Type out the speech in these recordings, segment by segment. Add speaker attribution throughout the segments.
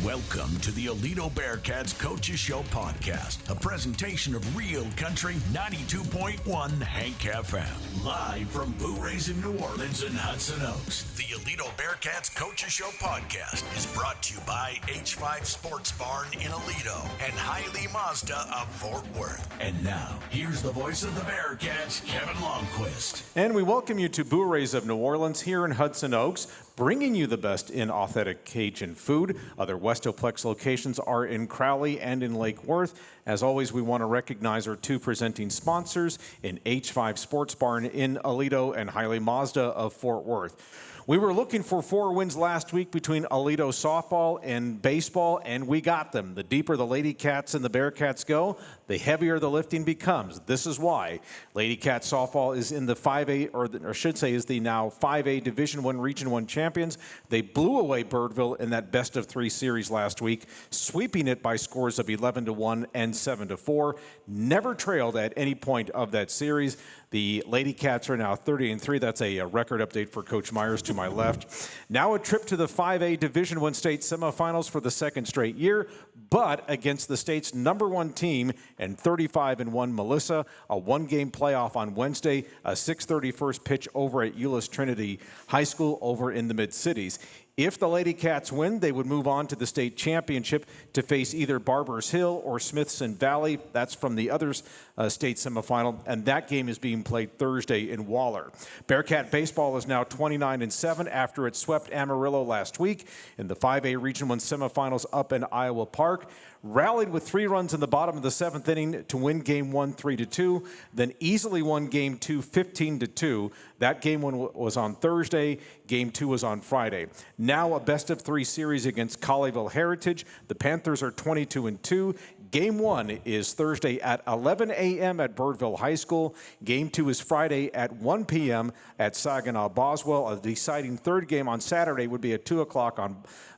Speaker 1: Welcome to the Aledo Bearcats Coaches Show podcast, a presentation of Real Country 92.1 Hank FM. Live from Boo Rays in New Orleans and Hudson Oaks, the Aledo Bearcats Coaches Show podcast is brought to you by H5 Sports Barn in Aledo and Hiley Mazda of Fort Worth. And now, here's the voice of the Bearcats, Kevin Lonnquist.
Speaker 2: And we welcome you to Boo Rays of New Orleans here in Hudson Oaks, bringing you the best in authentic Cajun food. Other Westoplex locations are in Crowley and in Lake Worth. As always, we want to recognize our two presenting sponsors in H5 Sports Barn in Aledo and Hiley Mazda of Fort Worth. We were looking for 4 wins last week between Aledo softball and baseball, and we got them. The deeper the Lady Cats and the Bearcats go, the heavier the lifting becomes. This is why. Lady Cat softball is in the 5A, or should say is the now 5A Division I Region I champions. They blew away Birdville in that best-of-3 series last week, sweeping it by scores of 11-1 and 7-4. Never trailed at any point of that series. The Lady Cats are now 30-3. That's a record update for Coach Myers to my left. Now a trip to the 5A Division I state semifinals for the second straight year, but against the state's number 1 team and 35-1 Melissa. A 1-game playoff on Wednesday, a 6:30 first pitch over at Euless Trinity High School over in the Mid-Cities. If the Lady Cats win, they would move on to the state championship to face either Barbers Hill or Smithson Valley. That's from the other state semifinal, and that game is being played Thursday in Waller. Bearcat baseball is now 29-7 after it swept Amarillo last week in the 5A Region I semifinals up in Iowa Park. Rallied with 3 runs in the bottom of the 7th inning to win Game 1 3-2, then easily won Game 2 15-2. That Game 1 was on Thursday. Game 2 was on Friday. Now a best-of-3 series against Colleyville Heritage. The Panthers are 22-2. Game 1 is Thursday at 11 a.m. at Birdville High School. Game 2 is Friday at 1 p.m. at Saginaw Boswell. A deciding third game on Saturday would be at 2 o'clock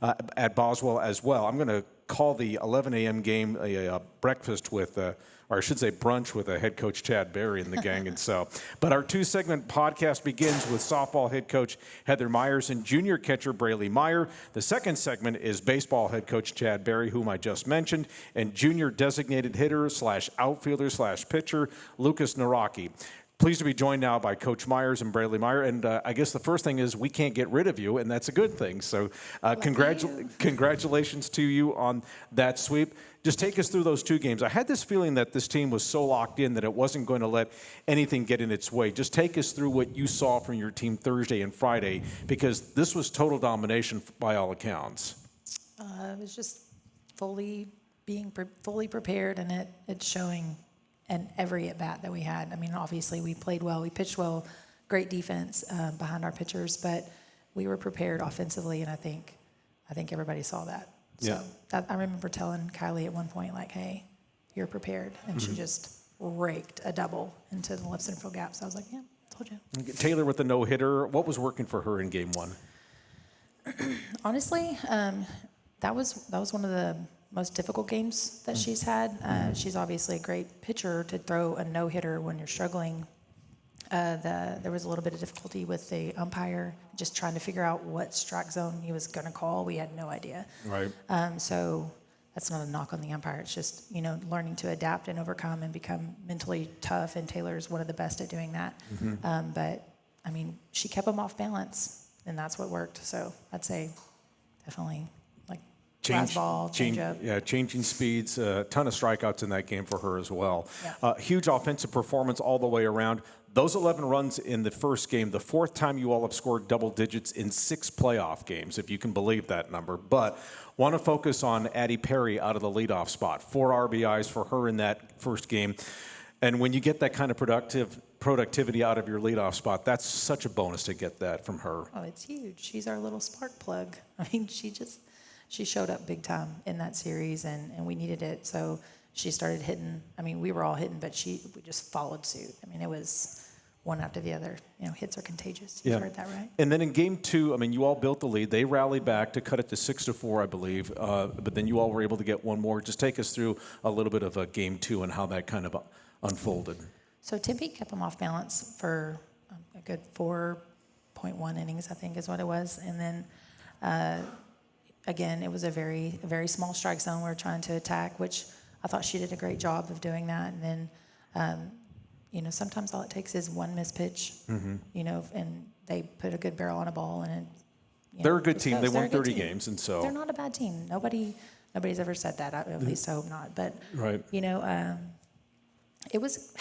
Speaker 2: at Boswell as well. I'm going to call the 11 a.m. game a breakfast with, or I should say brunch with head coach Chad Berry and the gang. And so, but our 2-segment podcast begins with softball head coach Heather Myers and junior catcher Breleigh Mayer. The second segment is baseball head coach Chad Berry, whom I just mentioned, and junior designated hitter / outfielder / pitcher Lucas Nawrocki. Pleased to be joined now by Coach Myers and Breleigh Mayer. And I guess the first thing is we can't get rid of you, and that's a good thing. So congratulations to you on that sweep. Just take us through those 2 games. I had this feeling that this team was so locked in that it wasn't going to let anything get in its way. Just take us through what you saw from your team Thursday and Friday, because this was total domination by all accounts.
Speaker 3: It was just fully prepared, and it's showing in every at-bat that we had. I mean, obviously we played well, we pitched well, great defense behind our pitchers, but we were prepared offensively, and I think everybody saw that. So I remember telling Kylie at one point, like, hey, you're prepared. And she just raked a double into the left center field gap. So I was like, yeah, told you.
Speaker 2: Taylor with the no-hitter. What was working for her in Game 1?
Speaker 3: Honestly, that was one of the most difficult games that she's had. She's obviously a great pitcher to throw a no-hitter when you're struggling. There was a little bit of difficulty with the umpire just trying to figure out what strike zone he was going to call. We had no idea.
Speaker 2: Right.
Speaker 3: So that's not a knock on the umpire. It's just, learning to adapt and overcome and become mentally tough, and Taylor's one of the best at doing that. But, I mean, she kept them off balance, and that's what worked. So I'd say definitely change up.
Speaker 2: Yeah, changing speeds, a ton of strikeouts in that game for her as well.
Speaker 3: Yeah.
Speaker 2: Huge offensive performance all the way around. Those 11 runs in the first game, the 4th time you all have scored double digits in 6 playoff games, if you can believe that number. But want to focus on Addie Perry out of the leadoff spot. 4 RBIs for her in that first game. And when you get that kind of productivity out of your leadoff spot, that's such a bonus to get that from her.
Speaker 3: Oh, it's huge. She's our little spark plug. I mean, she showed up big time in that series, and we needed it. So she started hitting. I mean, we were all hitting, but we just followed suit. I mean, it was one after the other. Hits are contagious. You've heard that, right?
Speaker 2: And then in Game 2, I mean, you all built the lead. They rallied back to cut it to 6-4, I believe. But then you all were able to get one more. Just take us through a little bit of Game 2 and how that kind of unfolded.
Speaker 3: So Tempe kept them off balance for a good 4.1 innings, I think is what it was. And then again, it was a very small strike zone we were trying to attack, which I thought she did a great job of doing that. And then, sometimes all it takes is one missed pitch, and they put a good barrel on a ball, and it,
Speaker 2: they're a good team. They won 30
Speaker 3: team.
Speaker 2: games, and so
Speaker 3: they're not a bad team. Nobody's ever said that. At least I hope not. But
Speaker 2: right.
Speaker 3: It was.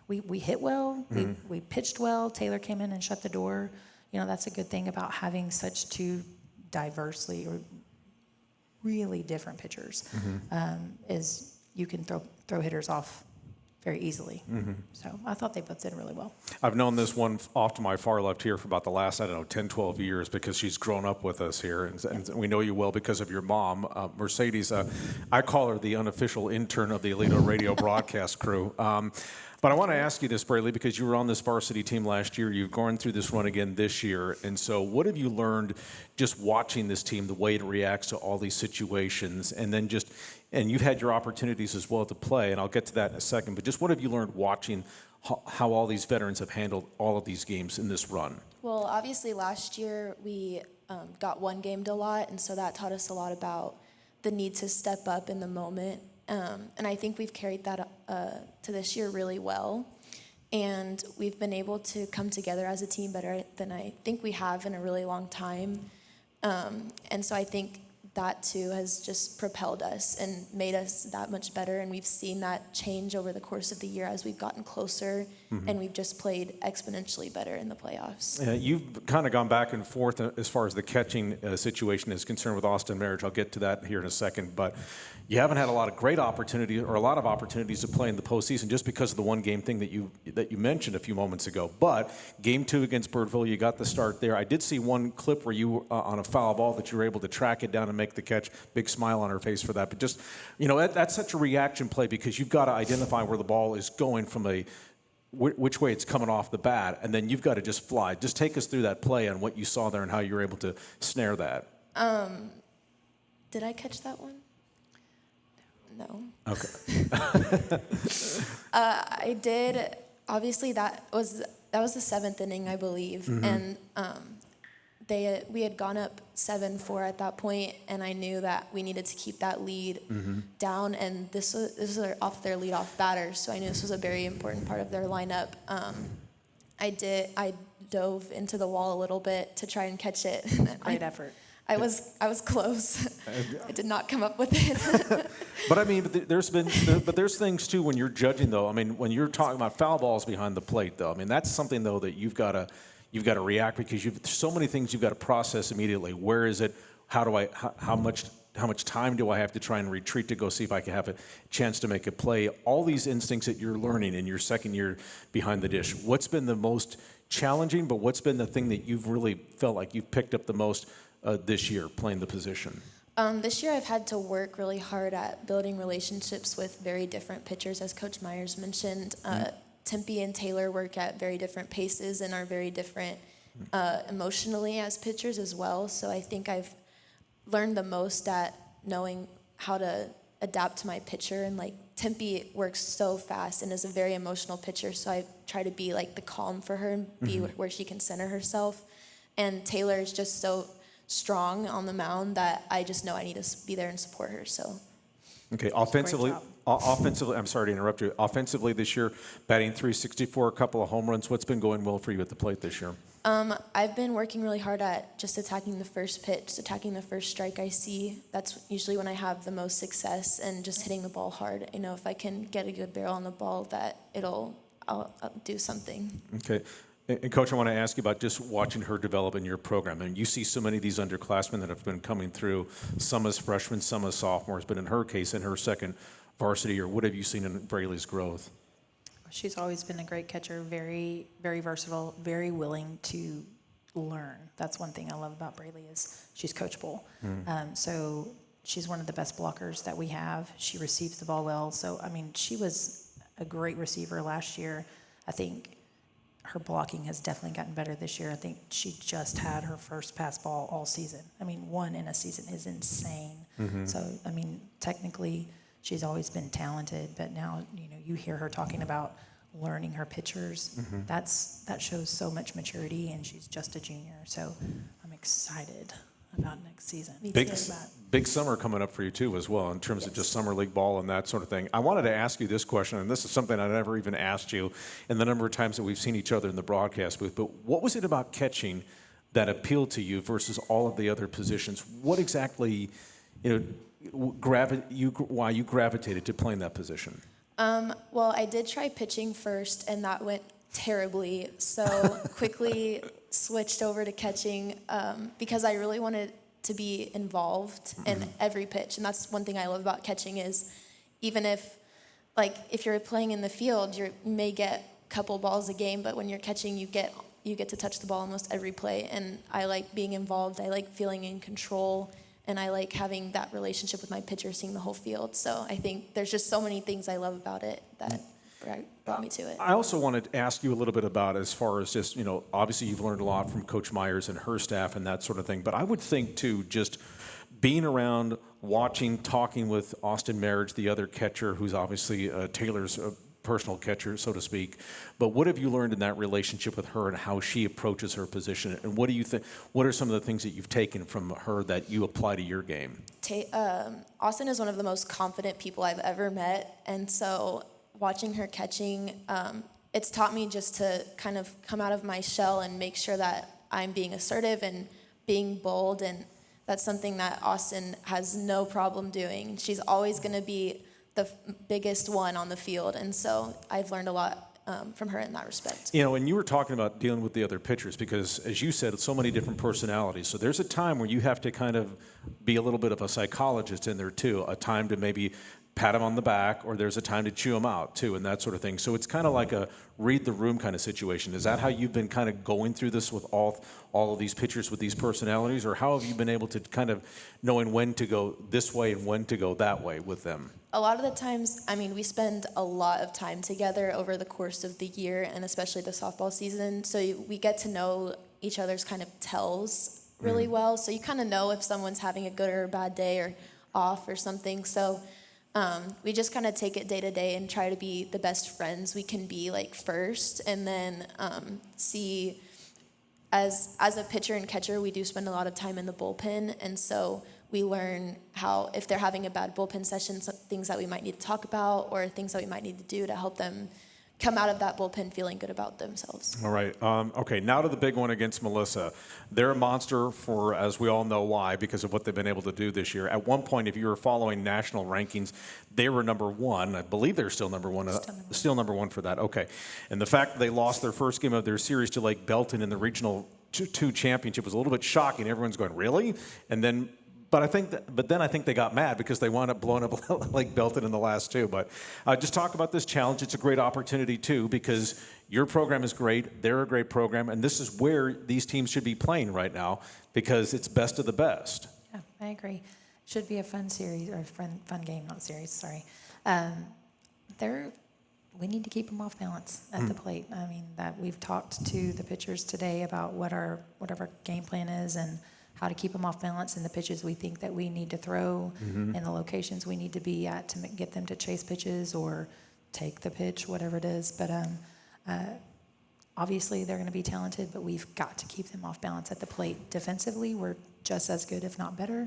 Speaker 3: We hit well. We pitched well. Taylor came in and shut the door. That's a good thing about having such two diversely or really different pitchers. Is you can throw hitters off very easily. So I thought they both did really well.
Speaker 2: I've known this one off to my far left here for about the last, 10, 12 years because she's grown up with us here. And we know you well because of your mom, Mercedes. I call her the unofficial intern of the Aledo radio broadcast crew. But I want to ask you this, Breleigh, because you were on this varsity team last year. You've gone through this run again this year. And so what have you learned just watching this team, the way it reacts to all these situations, and then and you've had your opportunities as well to play, and I'll get to that in a second, but just what have you learned watching how all these veterans have handled all of these games in this run?
Speaker 4: Well, obviously last year we got one gamed a lot, and so that taught us a lot about the need to step up in the moment. And I think we've carried that to this year really well. And we've been able to come together as a team better than I think we have in a really long time. And so I think that too has just propelled us and made us that much better. And we've seen that change over the course of the year as we've gotten closer, and we've just played exponentially better in the playoffs.
Speaker 2: You've kind of gone back and forth as far as the catching situation is concerned with Austin Marriage. I'll get to that here in a second, but you haven't had a lot of great opportunities or a lot of opportunities to play in the postseason just because of the one game thing that you mentioned a few moments ago. But game 2 against Birdville, you got the start there. I did see one clip where you on a foul ball that you were able to track it down and make the catch. Big smile on her face for that. But just, that's such a reaction play because you've got to identify where the ball is going from which way it's coming off the bat, and then you've got to just fly. Just take us through that play and what you saw there and how you were able to snare that.
Speaker 4: Did I catch that one? No.
Speaker 2: Okay.
Speaker 4: I did. Obviously, that was the 7th inning, I believe, and we had gone up 7-4 at that point, and I knew that we needed to keep that lead down. And this was off their leadoff batter, so I knew this was a very important part of their lineup. I dove into the wall a little bit to try and catch it.
Speaker 3: Great effort.
Speaker 4: I was close. I did not come up with it.
Speaker 2: But I mean, there's things too when you're judging though. I mean, when you're talking about foul balls behind the plate though, I mean that's something though that you've got to react because there's so many things you've got to process immediately. Where is it? How much time do I have to try and retreat to go see if I can have a chance to make a play? All these instincts that you're learning in your second year behind the dish. What's been the most challenging, but what's been the thing that you've really felt like you've picked up the most this year playing the position?
Speaker 4: This year I've had to work really hard at building relationships with very different pitchers, as Coach Myers mentioned. Tempe and Taylor work at very different paces and are very different emotionally as pitchers as well. So I think I've learned the most at knowing how to adapt to my pitcher. And like Tempe works so fast and is a very emotional pitcher, so I try to be like the calm for her and be where she can center herself. And Taylor is just so strong on the mound that I just know I need to be there and support her. So,
Speaker 2: okay, offensively, I'm sorry to interrupt you. Offensively this year, batting .364, a couple of home runs. What's been going well for you at the plate this year?
Speaker 4: I've been working really hard at just attacking the first pitch, attacking the first strike I see. That's usually when I have the most success, and just hitting the ball hard. If I can get a good barrel on the ball, that I'll do something. Okay.
Speaker 2: And Coach, I want to ask you about just watching her develop in your program. And you see so many of these underclassmen that have been coming through, some as freshmen, some as sophomores, but in her case, in her second varsity year, what have you seen in Breleigh's growth?
Speaker 3: She's always been a great catcher, very, very versatile, very willing to learn. That's one thing I love about Breleigh is she's coachable. So she's one of the best blockers that we have. She receives the ball well. So, she was a great receiver last year. I think her blocking has definitely gotten better this year. I think she just had her first pass ball all season. One in a season is insane. So, technically, she's always been talented, but now, you hear her talking about learning her pitchers. That shows so much maturity, and she's just a junior. So I'm excited about next season.
Speaker 2: Big summer coming up for you too as well in terms of just summer league ball and that sort of thing. I wanted to ask you this question, and this is something I never even asked you in the number of times that we've seen each other in the broadcast booth, but what was it about catching that appealed to you versus all of the other positions? What exactly, why you gravitated to playing that position?
Speaker 4: Well, I did try pitching first, and that went terribly. So quickly switched over to catching because I really wanted to be involved in every pitch. And that's one thing I love about catching is even if you're playing in the field, you may get a couple balls a game, but when you're catching, you get to touch the ball almost every play. And I like being involved. I like feeling in control. And I like having that relationship with my pitcher, seeing the whole field. So I think there's just so many things I love about it that brought me to it.
Speaker 2: I also wanted to ask you a little bit about as far as just, obviously you've learned a lot from Coach Myers and her staff and that sort of thing. But I would think, too, just being around, watching, talking with Austin Marriage, the other catcher, who's obviously Taylor's personal catcher, so to speak. But what have you learned in that relationship with her and how she approaches her position? And what do you think? What are some of the things that you've taken from her that you apply to your game?
Speaker 4: Austin is one of the most confident people I've ever met, and so watching her catching, it's taught me just to kind of come out of my shell and make sure that I'm being assertive and being bold, and that's something that Austin has no problem doing. She's always going to be the biggest one on the field, and so I've learned a lot from her in that respect.
Speaker 2: And you were talking about dealing with the other pitchers because, as you said, so many different personalities. So there's a time where you have to kind of be a little bit of a psychologist in there too, a time to maybe pat them on the back, or there's a time to chew them out too, and that sort of thing. So it's kind of like a read the room kind of situation. Is that how you've been kind of going through this with all of these pitchers with these personalities, or how have you been able to kind of knowing when to go this way and when to go that way with them?
Speaker 4: A lot of the times, we spend a lot of time together over the course of the year, and especially the softball season, so we get to know each other's kind of tells really well, so you kind of know if someone's having a good or a bad day or off or something. So we just kind of take it day to day and try to be the best friends we can be first, and then see as a pitcher and catcher, we do spend a lot of time in the bullpen, and so we learn how, if they're having a bad bullpen session, some things that we might need to talk about or things that we might need to do to help them come out of that bullpen feeling good about themselves.
Speaker 2: All right. Okay, now to the big one against Melissa. They're a monster for, as we all know why, because of what they've been able to do this year. At one point, if you were following national rankings, they were number one. I believe they're still number one. Still number one for that. Okay. And the fact that they lost their first game of their series to Lake Belton in the Regional 2 championship was a little bit shocking. Everyone's going, really? And then But then I think they got mad because they wound up blowing up Lake Belton in the last two. But just talk about this challenge. It's a great opportunity, too, because your program is great. They're a great program. And this is where these teams should be playing right now because it's best of the best.
Speaker 3: Yeah, I agree. It should be a fun series, or fun game, not series, sorry. We need to keep them off balance at the plate. That we've talked to the pitchers today about what our game plan is and how to keep them off balance in the pitches we think that we need to throw and the locations we need to be at to get them to chase pitches or take the pitch, whatever it is. But obviously they're going to be talented, but we've got to keep them off balance at the plate. Defensively, we're just as good, if not better.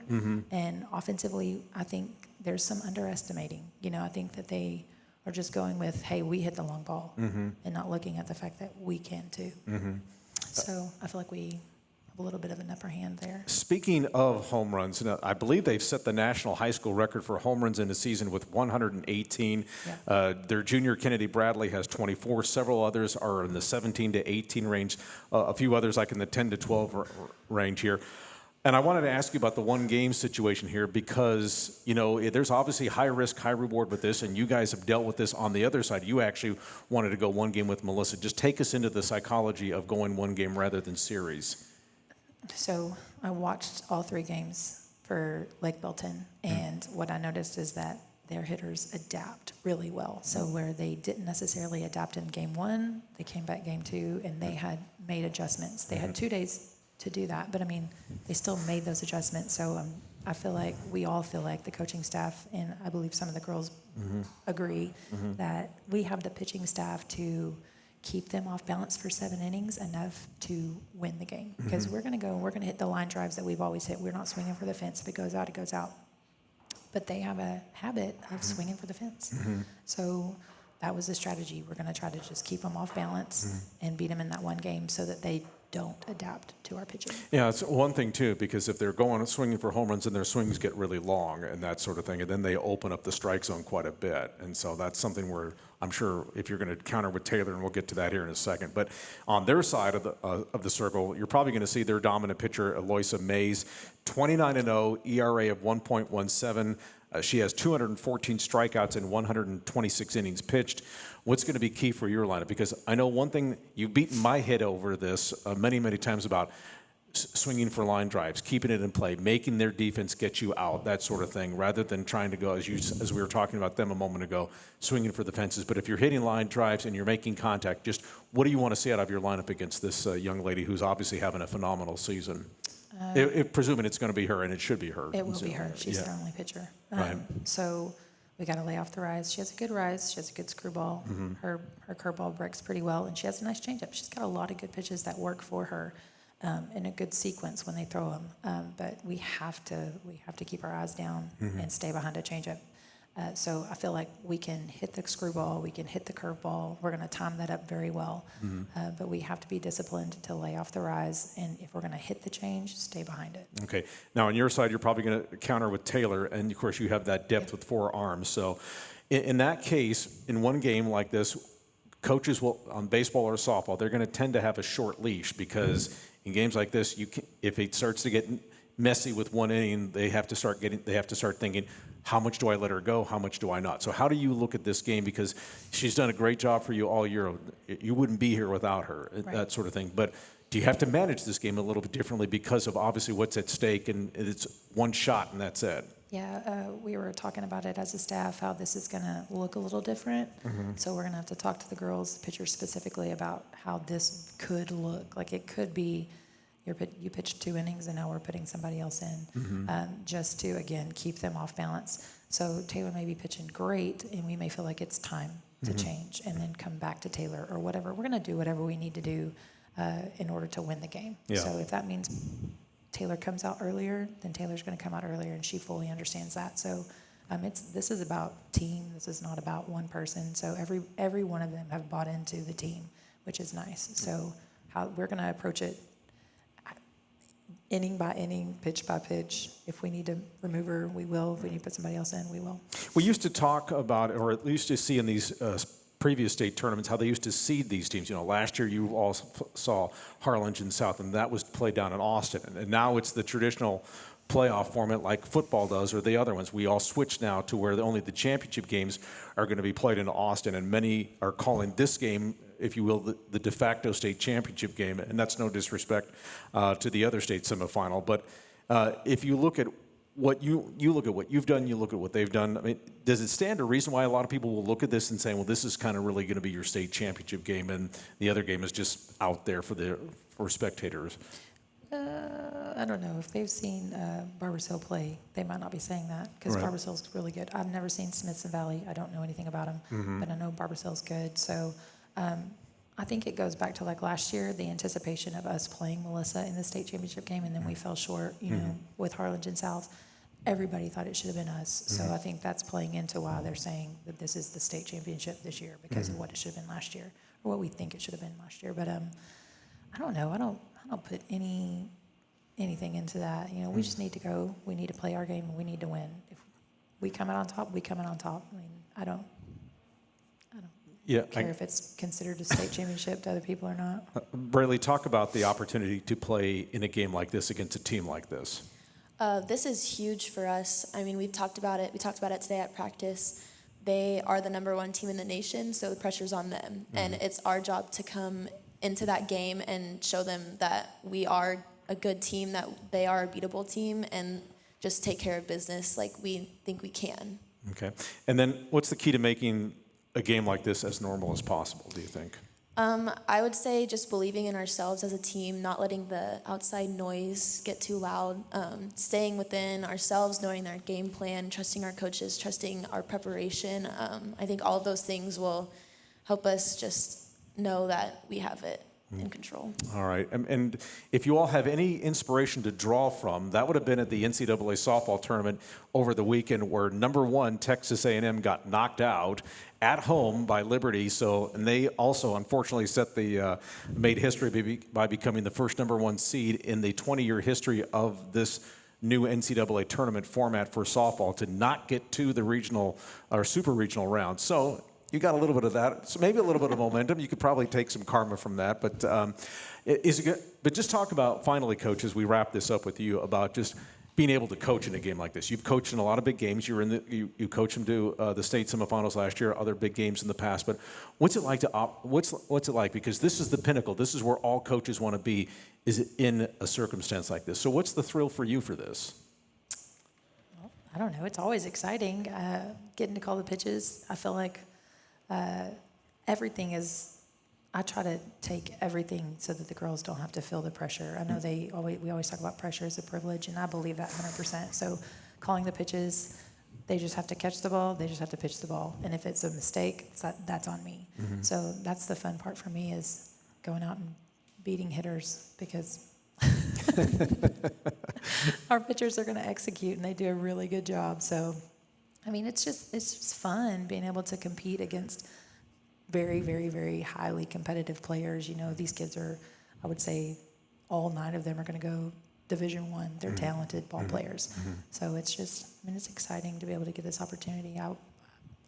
Speaker 3: And offensively, I think there's some underestimating. I think that they are just going with, hey, we hit the long ball and not looking at the fact that we can too. So I feel like we a little bit of an upper hand there.
Speaker 2: Speaking of home runs, I believe they've set the national high school record for home runs in a season with 118. Yeah. Their junior Kennedy Bradley has 24. Several others are in the 17 to 18 range. A few others like in the 10 to 12 range here. And I wanted to ask you about the one-game situation here because, there's obviously high risk, high reward with this, and you guys have dealt with this on the other side. You actually wanted to go one game with Melissa. Just take us into the psychology of going one game rather than series.
Speaker 3: So I watched all 3 games for Lake Belton, and what I noticed is that their hitters adapt really well. So where they didn't necessarily adapt in game 1, they came back game 2, and they had made adjustments. They had 2 days to do that, but they still made those adjustments. So I feel like we all feel like the coaching staff, and I believe some of the girls agree, that we have the pitching staff to keep them off balance for 7 innings enough to win the game. Because we're going to hit the line drives that we've always hit. We're not swinging for the fence. If it goes out, it goes out. But they have a habit of swinging for the fence. So that was the strategy. We're going to try to just keep them off balance and beat them in that one game so that they don't adapt to our pitching.
Speaker 2: Yeah, it's one thing too, because if they're going swinging for home runs and their swings get really long and that sort of thing, and then they open up the strike zone quite a bit. And so that's something where I'm sure if you're going to counter with Taylor, and we'll get to that here in a second, but on their side of the circle, you're probably going to see their dominant pitcher, Eloisa Mays, 29-0, ERA of 1.17. She has 214 strikeouts in 126 innings pitched. What's going to be key for your lineup? Because I know one thing, you've beaten my head over this many, many times about swinging for line drives, keeping it in play, making their defense get you out, that sort of thing, rather than trying to go, as we were talking about them a moment ago, swinging for the fences. But if you're hitting line drives and you're making contact, just what do you want to see out of your lineup against this young lady who's obviously having a phenomenal season? Presuming it's going to be her, and it should be her.
Speaker 3: It will be her. She's their only pitcher.
Speaker 2: Right.
Speaker 3: So we got to lay off the rise. She has a good rise. She has a good screwball. Her curveball breaks pretty well, and she has a nice changeup. She's got a lot of good pitches that work for her in a good sequence when they throw them. But we have to keep our eyes down and stay behind a changeup. So I feel like we can hit the screwball, we can hit the curveball. We're going to time that up very well. But we have to be disciplined to lay off the rise. And if we're going to hit the change, stay behind it. Okay.
Speaker 2: Now, on your side, you're probably going to counter with Taylor. And, of course, you have that depth with 4 arms. So in that case, in one game like this, coaches will, on baseball or softball, they're going to tend to have a short leash because in games like this, if it starts to get messy with one inning, they have to start thinking, how much do I let her go? How much do I not? So how do you look at this game? Because she's done a great job for you all year. You wouldn't be here without her, right. That sort of thing. But do you have to manage this game a little bit differently because of obviously what's at stake, and it's one shot and that's it?
Speaker 3: Yeah, we were talking about it as a staff, how this is going to look a little different. So we're going to have to talk to the girls, the pitchers specifically, about how this could look. Like it could be you pitched 2 innings and now we're putting somebody else in just to, again, keep them off balance. So Taylor may be pitching great and we may feel like it's time to change and then come back to Taylor or whatever. We're going to do whatever we need to do in order to win the game.
Speaker 2: Yeah.
Speaker 3: So if that means Taylor comes out earlier, then Taylor's going to come out earlier, and she fully understands that. So this is about team. This is not about one person. So every one of them have bought into the team, which is nice. So how we're going to approach it inning by inning, pitch by pitch. If we need to remove her, we will. If we need to put somebody else in, we will.
Speaker 2: We used to talk about, or at least to see in these previous state tournaments, how they used to seed these teams. You know, last year you all saw Harlingen South, and that was played down in Austin. And now it's the traditional playoff format like football does, or the other ones. We all switch now to where only the championship games are going to be played in Austin, and many are calling this game, if you will, the de facto state championship game, and that's no disrespect to the other state semifinal. But if you look at what you look at what you've done, you look at what they've done. I mean, does it stand to reason why a lot of people will look at this and say, well, this is kind of really going to be your state championship game, and the other game is just out there for spectators?
Speaker 3: I don't know. If they've seen Barbers Hill play, they might not be saying that because
Speaker 2: Right.
Speaker 3: Barbers Hill's really good. I've never seen Smithson Valley. I don't know anything about them, but I know Barbers Hill's good. So I think it goes back to like last year, the anticipation of us playing Melissa in the state championship game, and then we fell short, with Harlingen South. Everybody thought it should have been us. So I think that's playing into why they're saying that this is the state championship this year because of what it should have been last year, or what we think it should have been last year. But I don't know. I don't put anything into that. We just need to go. We need to play our game, and we need to win. If we come out on top, we come out on top. I mean, I don't care if it's considered a state championship to other people or not.
Speaker 2: Breleigh, talk about the opportunity to play in a game like this against a team like this.
Speaker 4: This is huge for us. I mean, we've talked about it. We talked about it today at practice. They are the #1 team in the nation, so the pressure's on them. And it's our job to come into that game and show them that we are a good team, that they are a beatable team, and just take care of business like we think we can. Okay.
Speaker 2: And then what's the key to making a game like this as normal as possible, do you think?
Speaker 4: I would say just believing in ourselves as a team, not letting the outside noise get too loud, staying within ourselves, knowing our game plan, trusting our coaches, trusting our preparation. I think all of those things will help us just know that we have it in control.
Speaker 2: All right. And if you all have any inspiration to draw from, that would have been at the NCAA softball tournament over the weekend where number 1 Texas A&M got knocked out at home by Liberty. And they also unfortunately made history by becoming the first number 1 seed in the 20-year history of this new NCAA tournament format for softball to not get to the regional or super regional round. So you got a little bit of that, so maybe a little bit of momentum. You could probably take some karma from that. But is it good? But just talk about, finally, Coach, as we wrap this up with you, about just being able to coach in a game like this. You've coached in a lot of big games. You coached them to the state semifinals last year, other big games in the past. But what's it like what's it like? Because this is the pinnacle. This is where all coaches want to be, is it in a circumstance like this. So what's the thrill for you for this?
Speaker 3: Well, I don't know. It's always exciting getting to call the pitches. I feel like everything is, I try to take everything so that the girls don't have to feel the pressure. I know we always talk about pressure as a privilege, and I believe that 100%. So calling the pitches, they just have to catch the ball, they just have to pitch the ball. And if it's a mistake, that's on me. Mm-hmm. So that's the fun part for me, is going out and beating hitters, because our pitchers are going to execute, and they do a really good job. So I mean, it's just fun being able to compete against very, very, very highly competitive players. You know, these kids are, I would say, all 9 of them are going to go Division I. They're talented ball players. Mm-hmm. So it's exciting to be able to get this opportunity.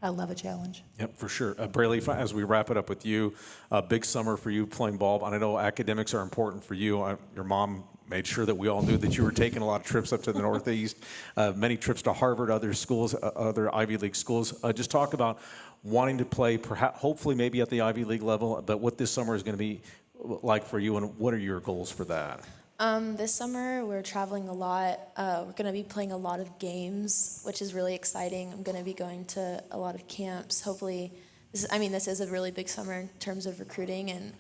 Speaker 3: I love a challenge.
Speaker 2: Yep, for sure. Breleigh, as we wrap it up with you, a big summer for you playing ball. And I know academics are important for you. Your mom made sure that we all knew that you were taking a lot of trips up to the Northeast, many trips to Harvard, other schools, other Ivy League schools. Just talk about wanting to play, perhaps, hopefully maybe at the Ivy League level, but what this summer is going to be like for you, and what are your goals for that?
Speaker 4: This summer, we're traveling a lot. We're going to be playing a lot of games, which is really exciting. I'm going to be going to a lot of camps. Hopefully, this is a really big summer in terms of recruiting, and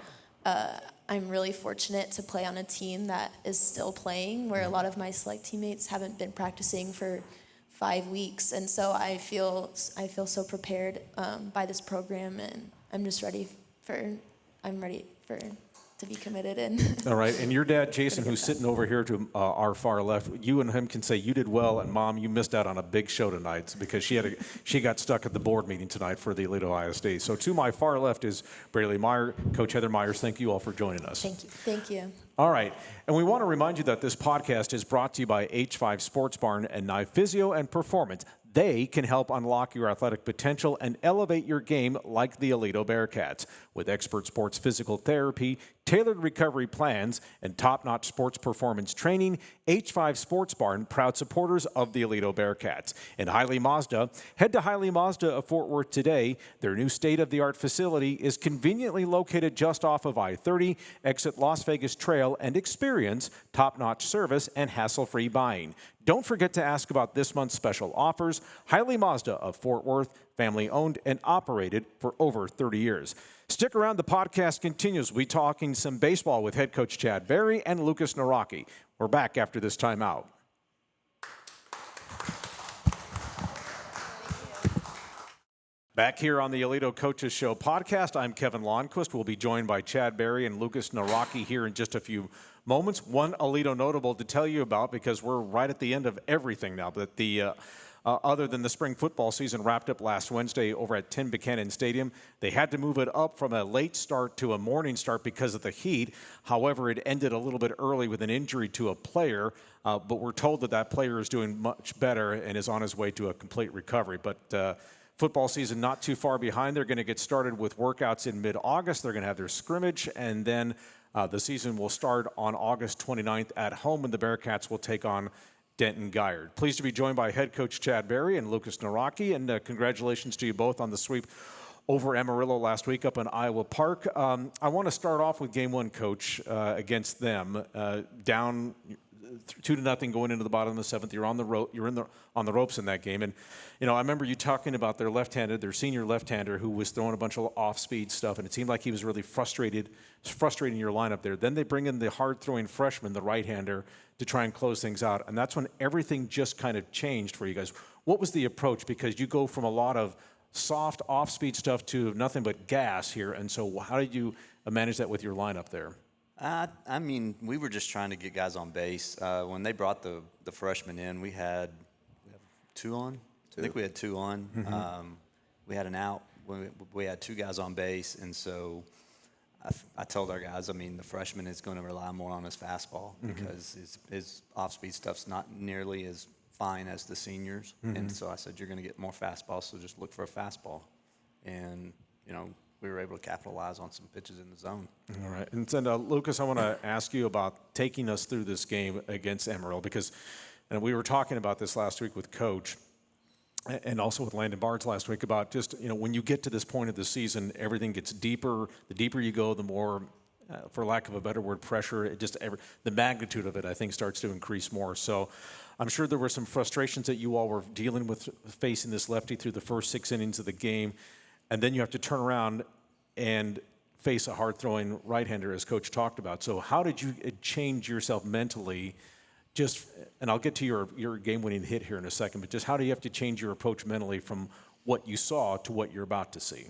Speaker 4: I'm really fortunate to play on a team that is still playing, where a lot of my select teammates haven't been practicing for 5 weeks. And so I feel so prepared by this program, and I'm ready to be committed in.
Speaker 2: All right, and your dad, Jason, who's sitting over here to our far left, you and him can say you did well, and Mom, you missed out on a big show tonight because she got stuck at the board meeting tonight for the Aledo ISD. So to my far left is Breleigh Mayer. Coach Heather Myers, thank you all for joining us.
Speaker 4: Thank you. Thank you.
Speaker 2: All right, and we want to remind you that this podcast is brought to you by H5 Sports Barn and Nye Physio and Performance. They can help unlock your athletic potential and elevate your game like the Aledo Bearcats. With expert sports physical therapy, tailored recovery plans, and top-notch sports performance training, H5 Sports Barn, proud supporters of the Aledo Bearcats. In Hiley Mazda, head to Hiley Mazda of Fort Worth today. Their new state-of-the-art facility is conveniently located just off of I-30, exit Las Vegas Trail, and experience top-notch service and hassle-free buying. Don't forget to ask about this month's special offers. Hiley Mazda of Fort Worth, family-owned and operated for over 30 years. Stick around. The podcast continues. We'll be talking some baseball with head coach Chad Berry and Lucas Nawrocki. We're back after this timeout. Back here on the Aledo Coaches Show podcast, I'm Kevin Lonnquist. We'll be joined by Chad Berry and Lucas Nawrocki here in just a few moments. One Aledo notable to tell you about, because we're right at the end of everything now, but other than the spring football season wrapped up last Wednesday over at Tim Buchanan Stadium. They had to move it up from a late start to a morning start because of the heat. However, it ended a little bit early with an injury to a player, but we're told that player is doing much better and is on his way to a complete recovery. But football season not too far behind. They're going to get started with workouts in mid-August. They're going to have their scrimmage, and then the season will start on August 29th at home when the Bearcats will take on Denton Guyer. Pleased to be joined by head coach Chad Berry and Lucas Nawrocki, and congratulations to you both on the sweep over Amarillo last week up in Iowa Park. I want to start off with game one, Coach, against them, down 2-0 going into the bottom of the seventh. You're on the on the ropes in that game, and I remember you talking about their senior left-hander who was throwing a bunch of off-speed stuff, and it seemed like he was really frustrating your lineup there. Then they bring in the hard-throwing freshman, the right-hander, to try and close things out, and that's when everything just kind of changed for you guys. What was the approach? Because you go from a lot of soft off-speed stuff to nothing but gas here. And so how did you manage that with your lineup there?
Speaker 5: I mean, we were just trying to get guys on base. When they brought the freshmen in, we had 2 on. I think we had 2 on. We had an out. We had 2 guys on base, and so I told our guys, I mean, the freshman is going to rely more on his fastball because his off-speed stuff's not nearly as fine as the seniors. And so I said, you're going to get more fastballs, so just look for a fastball. And, you know, we were able to capitalize on some pitches in the zone.
Speaker 2: All right. And then, Lucas, I want to ask you about taking us through this game against Amarillo because and we were talking about this last week with Coach and also with Landon Barnes last week about just, you know, when you get to this point of the season, everything gets deeper. The deeper you go, the more, for lack of a better word, pressure. It just the magnitude of it, I think, starts to increase more. So I'm sure there were some frustrations that you all were dealing with facing this lefty through the first 6 innings of the game. And then you have to turn around and face a hard-throwing right-hander, as Coach talked about. So how did you change yourself mentally? And I'll get to your game-winning hit here in a second, but just how do you have to change your approach mentally from what you saw to what you're about to see?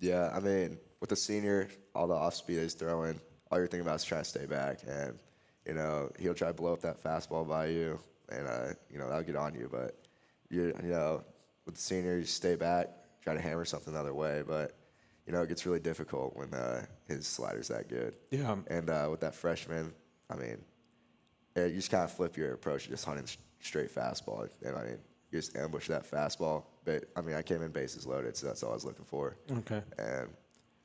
Speaker 6: Yeah, I mean, with the senior, all the off-speed he's throwing, all you're thinking about is trying to stay back. And, you know, he'll try to blow up that fastball by you, and, you know, that'll get on you. But, you know, with the senior, you stay back, try to hammer something the other way. But, you know, it gets really difficult when his slider's that good.
Speaker 2: Yeah.
Speaker 6: And with that freshman, I mean, you just kind of flip your approach, just hunting straight fastball. And, I mean, you just ambush that fastball. But, I mean, I came in bases loaded, so that's all I was looking for.
Speaker 2: Okay.
Speaker 6: And,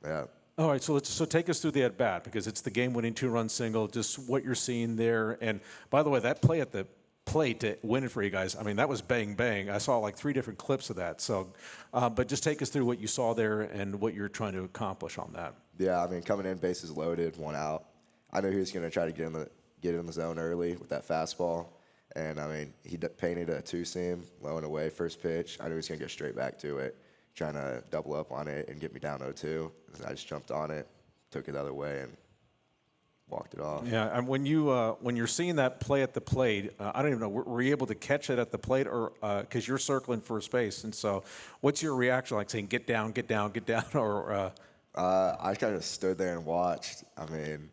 Speaker 6: yeah.
Speaker 2: All right, so take us through the at-bat because it's the game-winning 2-run single, just what you're seeing there. And, by the way, that play at the plate to win it for you guys, I mean, that was bang, bang. I saw like 3 different clips of that. So, but just take us through what you saw there and what you're trying to accomplish on that.
Speaker 6: Yeah, I mean, coming in, bases loaded, 1 out. I knew he was going to try to get in the zone early with that fastball. And, I mean, he painted a 2-seam, low and away, first pitch. I knew he was going to go straight back to it, trying to double up on it and get me down 0-2. I just jumped on it, took it the other way, and walked it off.
Speaker 2: Yeah, and when you're seeing that play at the plate, I don't even know, were you able to catch it at the plate, or because you're circling first base, and so what's your reaction like, saying get down, or?
Speaker 6: I kind of stood there and watched. I mean,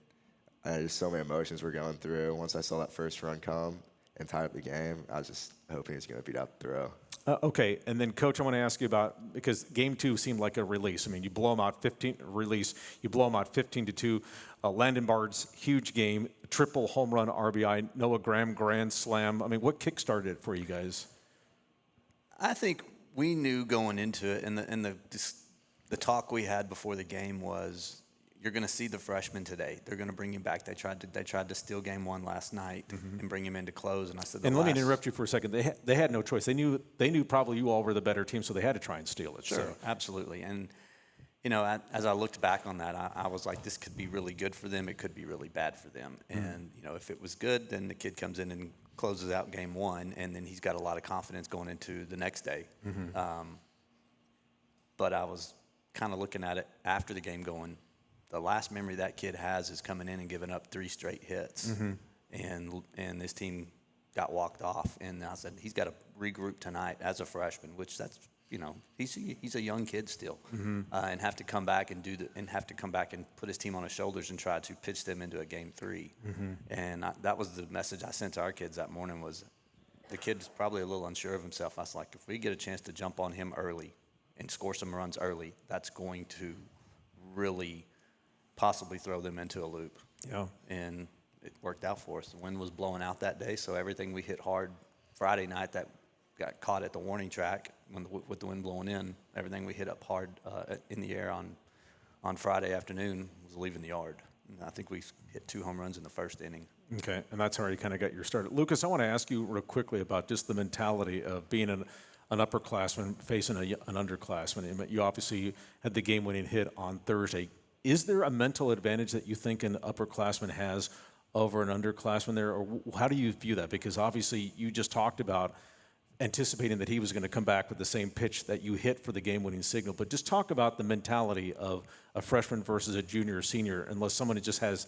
Speaker 6: just so many emotions were going through. Once I saw that first run come and tie up the game, I was just hoping he was going to beat out the throw.
Speaker 2: Okay, and then, Coach, I want to ask you about, because Game 2 seemed like a release. I mean, you blow them out 15-2. Landon Bard's huge game, triple home run RBI, Noah Graham grand slam. I mean, what kick-started it for you guys?
Speaker 5: I think we knew going into it, and the talk we had before the game was, you're going to see the freshmen today. They're going to bring him back. They tried to steal Game 1 last night and bring him in to close. And I said,
Speaker 2: let me interrupt you for a second. They had no choice. They knew probably you all were the better team, so they had to try and steal it.
Speaker 5: Sure,
Speaker 2: so.
Speaker 5: Absolutely. And you know, as I looked back on that, I was like, this could be really good for them. It could be really bad for them. And you know, if it was good, then the kid comes in and closes out Game 1, and then he's got a lot of confidence going into the next day. But I was kind of looking at it after the game, going, the last memory that kid has is coming in and giving up 3 straight hits, and this team got walked off. And I said, he's got to regroup tonight as a freshman, which that's, you know, he's a young kid still, and have to come back and put his team on his shoulders and try to pitch them into a Game 3. And that was the message I sent to our kids that morning, was the kid's probably a little unsure of himself. I was like, if we get a chance to jump on him early and score some runs early, that's going to really possibly throw them into a loop.
Speaker 2: Yeah.
Speaker 5: And it worked out for us. The wind was blowing out that day, so everything we hit hard Friday night that got caught at the warning track with the wind blowing in, everything we hit up hard in the air on Friday afternoon was leaving the yard. And I think we hit 2 home runs in the first inning.
Speaker 2: Okay, and that's how you kind of got your start. Lucas, I want to ask you real quickly about just the mentality of being an upperclassman facing an underclassman. You obviously had the game-winning hit on Thursday. Is there a mental advantage that you think an upperclassman has over an underclassman there, or how do you view that? Because obviously you just talked about anticipating that he was going to come back with the same pitch that you hit for the game-winning signal, but just talk about the mentality of a freshman versus a junior or senior, unless someone just has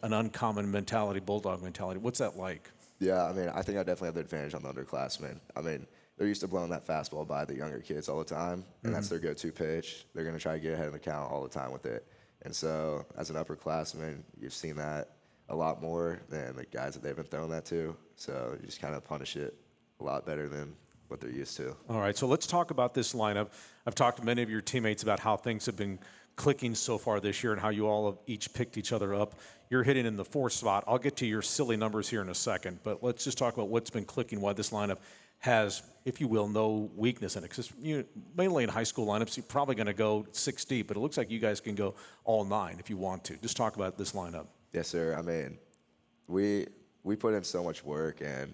Speaker 2: an uncommon mentality, bulldog mentality. What's that like?
Speaker 6: Yeah, I mean, I think I definitely have the advantage on the underclassmen. I mean, they're used to blowing that fastball by the younger kids all the time, and that's their go-to pitch. They're going to try to get ahead of the count all the time with it. And so as an upperclassman, you've seen that a lot more than the guys that they've been throwing that to. So you just kind of punish it a lot better than what they're used to.
Speaker 2: All right, so let's talk about this lineup. I've talked to many of your teammates about how things have been clicking so far this year and how you all have each picked each other up. You're hitting in the 4th spot. I'll get to your silly numbers here in a second, but let's just talk about what's been clicking, why this lineup has, if you will, no weakness in it. Because mainly in high school lineups, you're probably going to go 6 deep, but it looks like you guys can go all 9 if you want to. Just talk about this lineup.
Speaker 6: Yes, sir. I mean, we put in so much work, and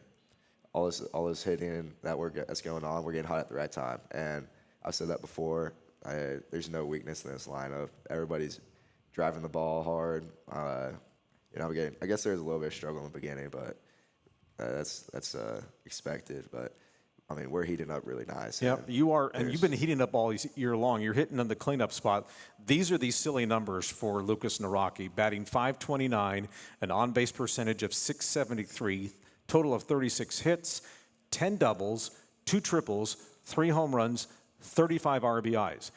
Speaker 6: all this hitting that's going on, we're getting hot at the right time. And I've said that before. There's no weakness in this lineup. Everybody's driving the ball hard. I guess there's a little bit of struggle in the beginning, but that's expected. But I mean, we're heating up really nice.
Speaker 2: Yeah, you are, and you've been heating up all year long. You're hitting on the cleanup spot. These are these silly numbers for Lucas Nawrocki, batting .529, an on-base percentage of .673, total of 36 hits, 10 doubles, 2 triples, 3 home runs, 35 RBIs.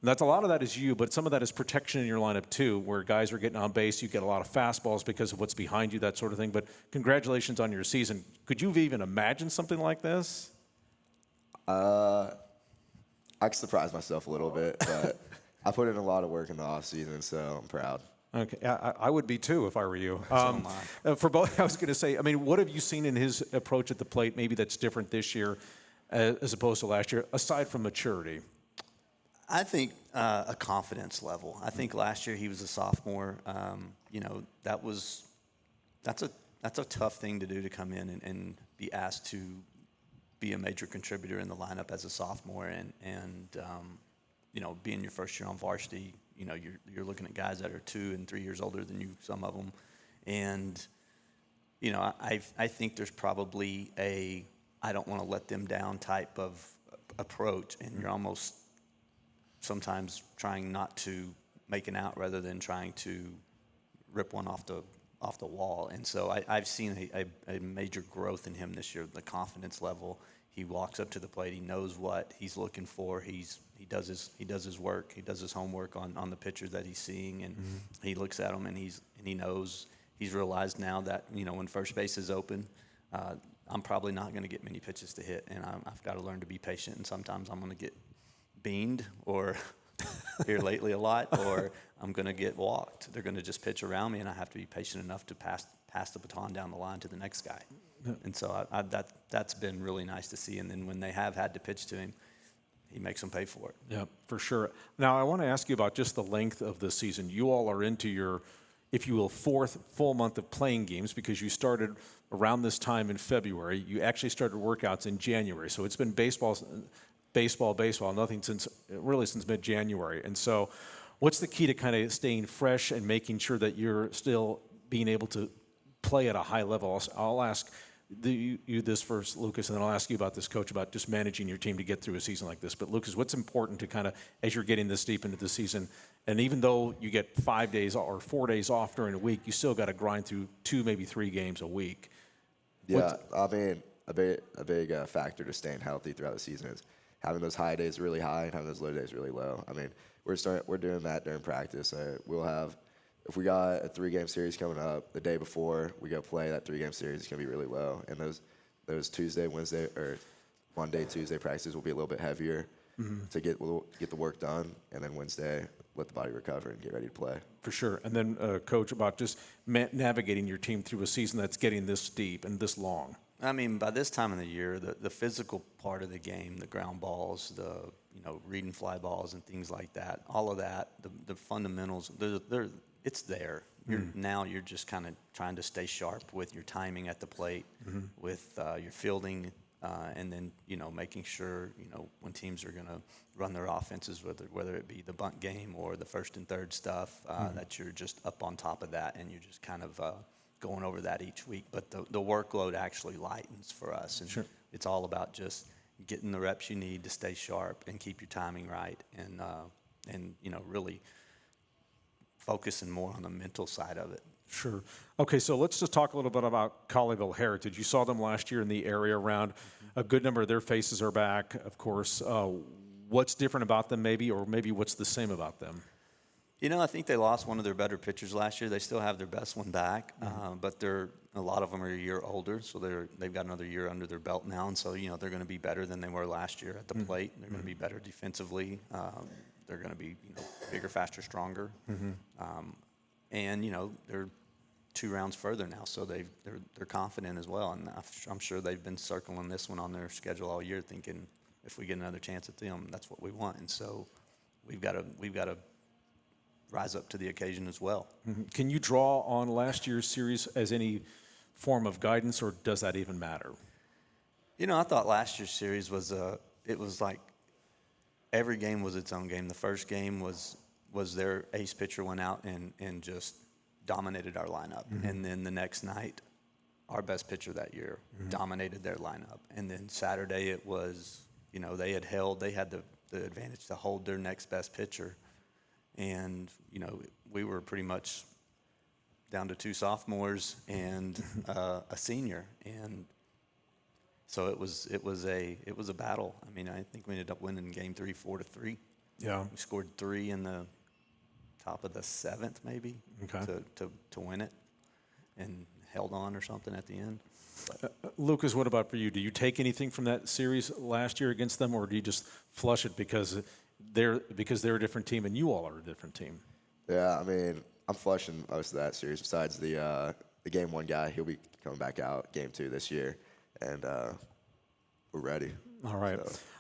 Speaker 2: And that's a lot of that is you, but some of that is protection in your lineup too, where guys are getting on base. You get a lot of fastballs because of what's behind you, that sort of thing. But congratulations on your season. Could you have even imagined something like this?
Speaker 6: I surprised myself a little bit, but I put in a lot of work in the off season, so I'm proud.
Speaker 2: Okay, I would be too if I were you. For both, I was going to say, I mean, what have you seen in his approach at the plate maybe that's different this year as opposed to last year, aside from maturity?
Speaker 5: I think a confidence level. I think last year he was a sophomore. That's a tough thing to do, to come in and be asked to be a major contributor in the lineup as a sophomore, and being your first year on varsity. You're looking at guys that are 2 and 3 years older than you, some of them, and I think there's probably a I don't want to let them down type of approach, and you're almost sometimes trying not to make an out rather than trying to rip one off the wall. And so I've seen a major growth in him this year, the confidence level. He walks up to the plate. He knows what he's looking for. He does his work. He does his homework on the pitchers that he's seeing, and he looks at them, and he knows. He's realized now that when first base is open, I'm probably not going to get many pitches to hit, and I've got to learn to be patient. And sometimes I'm going to get beaned, or here lately a lot, or I'm going to get walked. They're going to just pitch around me, and I have to be patient enough to pass the baton down the line to the next guy. Yeah. And so that's been really nice to see. And then when they have had to pitch to him, he makes them pay for it.
Speaker 2: Yeah, for sure. Now, I want to ask you about just the length of the season. You all are into your, if you will, 4th full month of playing games, because you started around this time in February. You actually started workouts in January. So it's been baseball, nothing since mid-January. And so what's the key to kind of staying fresh and making sure that you're still being able to play at a high level? I'll ask you this first, Lucas, and then I'll ask you about this, Coach, about just managing your team to get through a season like this. But, Lucas, what's important to kind of, as you're getting this deep into the season, and even though you get 5 days or 4 days off during a week, you still got to grind through 2, maybe 3 games a week.
Speaker 6: Yeah, I mean, a big factor to staying healthy throughout the season is having those high days really high and having those low days really low. I mean, we're doing that during practice. We'll have, if we got a 3-game series coming up, the day before we go play that 3-game series, it's gonna be really low. And those Tuesday, Wednesday, or Monday, Tuesday practices will be a little bit heavier to get the work done, and then Wednesday let the body recover and get ready to play.
Speaker 2: For sure. And then, Coach, about just navigating your team through a season that's getting this deep and this long.
Speaker 5: I mean, by this time of the year, the physical part of the game, the ground balls, the reading fly balls and things like that, all of that, the fundamentals, it's there. Now you're just kind of trying to stay sharp with your timing at the plate, with your fielding, and then making sure when teams are going to run their offenses, whether it be the bunt game or the first and third stuff, that you're just up on top of that, and you're just kind of going over that each week. But the workload actually lightens for us, and it's all about just getting the reps you need to stay sharp and keep your timing right, and really focusing more on the mental side of it.
Speaker 2: Sure. Okay, so let's just talk a little bit about Colleyville Heritage. You saw them last year in the area round. A good number of their faces are back, of course. What's different about them maybe, or maybe what's the same about them?
Speaker 5: I think they lost one of their better pitchers last year. They still have their best one back, but a lot of them are a year older, so they've got another year under their belt now, and so they're going to be better than they were last year at the plate. They're going to be better defensively. They're going to be bigger, faster, stronger, and they're 2 rounds further now, so they're confident as well. And I'm sure they've been circling this one on their schedule all year, thinking if we get another chance at them, that's what we want. And so we've got to rise up to the occasion as well.
Speaker 2: Can you draw on last year's series as any form of guidance, or does that even matter?
Speaker 5: I thought last year's series was it was like every game was its own game. The first game was their ace pitcher went out and just dominated our lineup. And then the next night, our best pitcher that year dominated their lineup. And then Saturday it was, they had the advantage to hold their next best pitcher. And, we were pretty much down to 2 sophomores and a senior. And so it was a battle. I mean, I think we ended up winning game 3, 4-3.
Speaker 2: Yeah.
Speaker 5: We scored 3 in the top of the 7th, maybe, to win it, and held on or something at the end.
Speaker 2: Lucas, what about for you? Do you take anything from that series last year against them, or do you just flush it because they're a different team and you all are a different team?
Speaker 6: Yeah, I mean, I'm flushing most of that series. Besides the game 1 guy, he'll be coming back out game 2 this year, and we're ready.
Speaker 2: All right.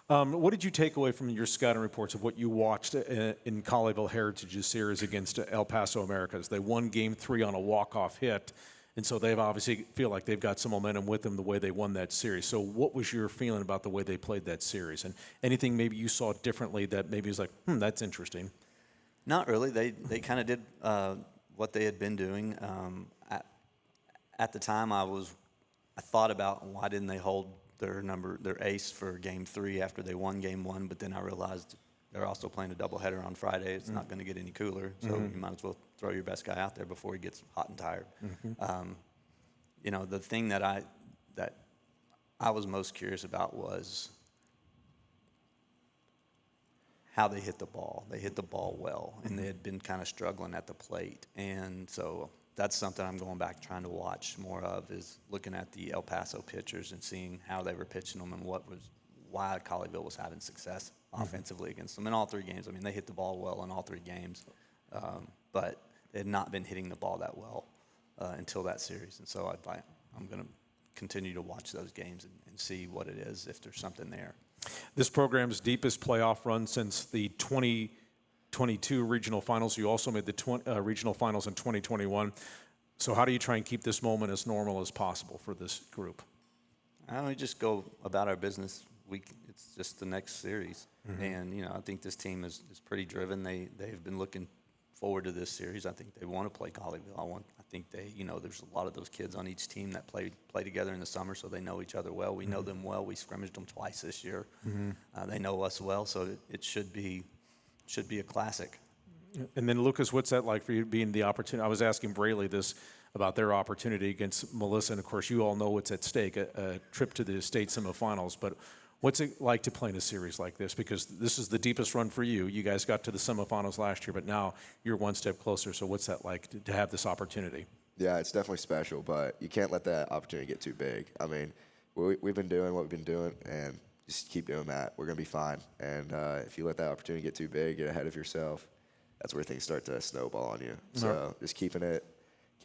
Speaker 6: So.
Speaker 2: What did you take away from your scouting reports of what you watched in Colleyville Heritage's series against El Paso Americas? They won game 3 on a walk-off hit, and so they've obviously feel like they've got some momentum with them the way they won that series. So what was your feeling about the way they played that series? And anything maybe you saw differently that maybe was like, that's interesting?
Speaker 5: Not really. They kind of did what they had been doing. At the time, I thought about why didn't they hold their ace for game 3 after they won game 1, but then I realized they're also playing a doubleheader on Friday. It's not going to get any cooler, so you might as well throw your best guy out there before he gets hot and tired. The thing that I was most curious about was how they hit the ball. They hit the ball well, and they had been kind of struggling at the plate, and so that's something I'm going back trying to watch more of, is looking at the El Paso pitchers and seeing how they were pitching them and why Colleyville was having success offensively against them in all 3 games. I mean, they hit the ball well in all 3 games, but they had not been hitting the ball that well until that series. And so I'm going to continue to watch those games and see what it is, if there's something there.
Speaker 2: This program's deepest playoff run since the 2022 regional finals. You also made the regional finals in 2021. So how do you try and keep this moment as normal as possible for this group?
Speaker 5: We just go about our business. It's just the next series. And, I think this team is pretty driven. They've been looking forward to this series. I think they want to play Colleyville. I think there's a lot of those kids on each team that play together in the summer, so they know each other well. We know them well. We scrimmaged them twice this year. They know us well, so it should be a classic.
Speaker 2: And then, Lucas, what's that like for you, being the opportunity? I was asking Breleigh this about their opportunity against Melissa, and of course you all know what's at stake, a trip to the state semifinals. But what's it like to play in a series like this? Because this is the deepest run for you. You guys got to the semifinals last year, but now you're one step closer. So what's that like to have this opportunity?
Speaker 6: Yeah, it's definitely special, but you can't let that opportunity get too big. I mean, we've been doing what we've been doing, and just keep doing that. We're going to be fine. And if you let that opportunity get too big, get ahead of yourself, that's where things start to snowball on you. So just keeping it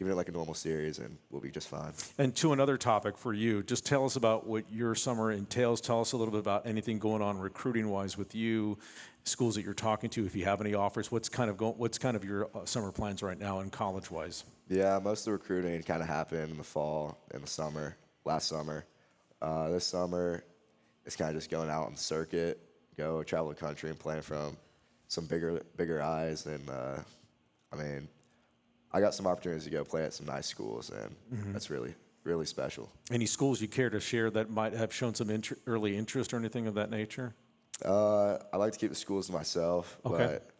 Speaker 6: like a normal series, and we'll be just fine.
Speaker 2: And to another topic for you, just tell us about what your summer entails. Tell us a little bit about anything going on recruiting-wise with you, schools that you're talking to, if you have any offers. What's kind of your summer plans right now in college-wise?
Speaker 6: Yeah, most of the recruiting kind of happened in the fall and the summer, last summer. This summer, it's kind of just going out on the circuit, go travel the country and playing from some bigger eyes. And, I got some opportunities to go play at some nice schools, and that's really, really special.
Speaker 2: Any schools you care to share that might have shown some early interest or anything of that nature?
Speaker 6: I like to keep the schools to myself,
Speaker 2: Okay.
Speaker 6: but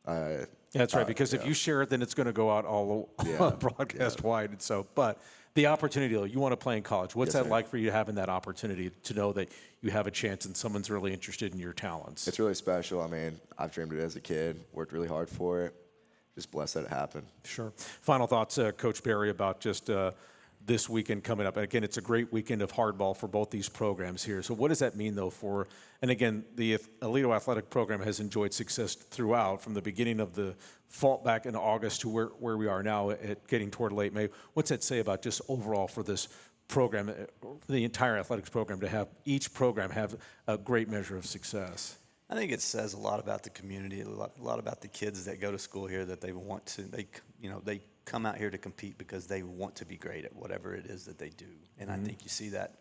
Speaker 2: That's right, because if you share it, then it's going to go out all broadcast wide. And so, but the opportunity, though, you want to play in college. What's that like for you, having that opportunity to know that you have a chance and someone's really interested in your talents?
Speaker 6: It's really special. I mean, I've dreamed it as a kid, worked really hard for it. Just blessed that it happened.
Speaker 2: Sure. Final thoughts, Coach Barry, about just this weekend coming up. And again, it's a great weekend of hardball for both these programs here. So what does that mean, though, for, and again, the Aledo athletic program has enjoyed success throughout, from the beginning of the fall back in August to where we are now at getting toward late May. What's that say about just overall for this program, the entire athletics program, to have each program have a great measure of success?
Speaker 5: I think it says a lot about the community, a lot about the kids that go to school here, that they want to, they come out here to compete because they want to be great at whatever it is that they do. And I think you see that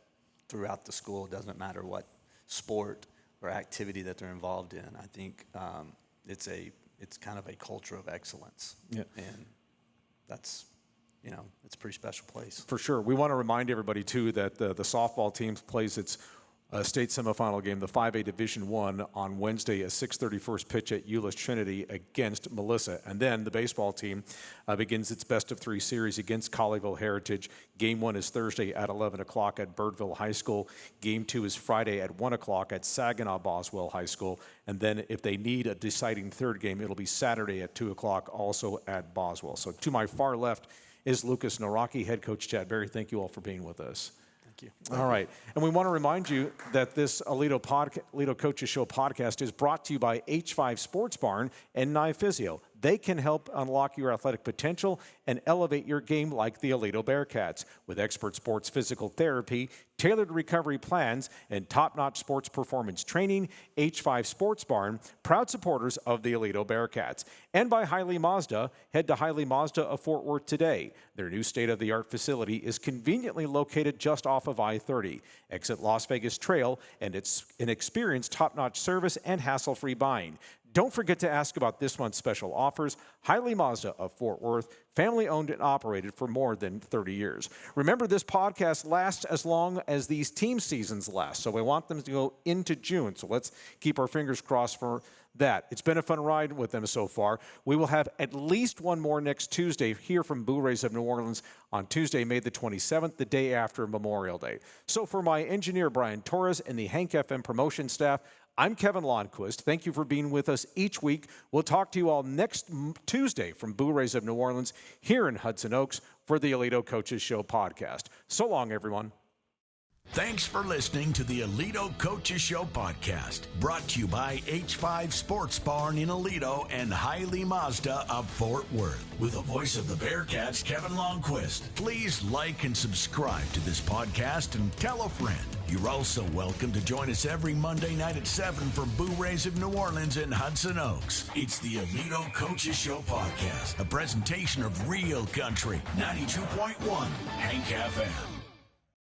Speaker 5: throughout the school. It doesn't matter what sport or activity that they're involved in. I think it's kind of a culture of excellence. Yeah. And that's, it's a pretty special place.
Speaker 2: For sure. We want to remind everybody, too, that the softball team plays its state semifinal game, the 5A Division I, on Wednesday, a 6:30 first pitch at Euless Trinity against Melissa. And then the baseball team begins its best-of-3 series against Colleyville Heritage. Game 1 is Thursday at 11 o'clock at Birdville High School. Game 2 is Friday at 1 o'clock at Saginaw Boswell High School. And then if they need a deciding third game, it'll be Saturday at 2 o'clock, also at Boswell. So to my far left is Lucas Nawrocki, head coach Chad Barry. Thank you all for being with us. All right. And we want to remind you that this Aledo Coaches Show podcast is brought to you by H5 Sports Barn and Nye Physio. They can help unlock your athletic potential and elevate your game like the Aledo Bearcats. With expert sports physical therapy, tailored recovery plans, and top-notch sports performance training, H5 Sports Barn, proud supporters of the Aledo Bearcats. And by Hiley Mazda. Head to Hiley Mazda of Fort Worth today. Their new state-of-the-art facility is conveniently located just off of I-30. Exit Las Vegas Trail, and it's an experienced top-notch service and hassle-free buying. Don't forget to ask about this month's special offers. Hiley Mazda of Fort Worth, family-owned and operated for more than 30 years. Remember, this podcast lasts as long as these team seasons last, so we want them to go into June. So let's keep our fingers crossed for that. It's been a fun ride with them so far. We will have at least one more next Tuesday here from Breleigh of New Orleans on Tuesday, May the 27th, the day after Memorial Day. So for my engineer, Brian Torres, and the Hank FM promotion staff, I'm Kevin Lonnquist. Thank you for being with us each week. We'll talk to you all next Tuesday from Breleigh of New Orleans here in Hudson Oaks for the Aledo Coaches Show podcast. So long, everyone.
Speaker 1: Thanks for listening to the Aledo Coaches Show podcast, brought to you by H5 Sports Barn in Aledo and Hiley Mazda of Fort Worth. With the voice of the Bearcats, Kevin Lonnquist. Please like and subscribe to this podcast and tell a friend. You're also welcome to join us every Monday night at 7 for Breleigh of New Orleans in Hudson Oaks. It's the Aledo Coaches Show podcast, a presentation of Real Country 92.1 Hank FM.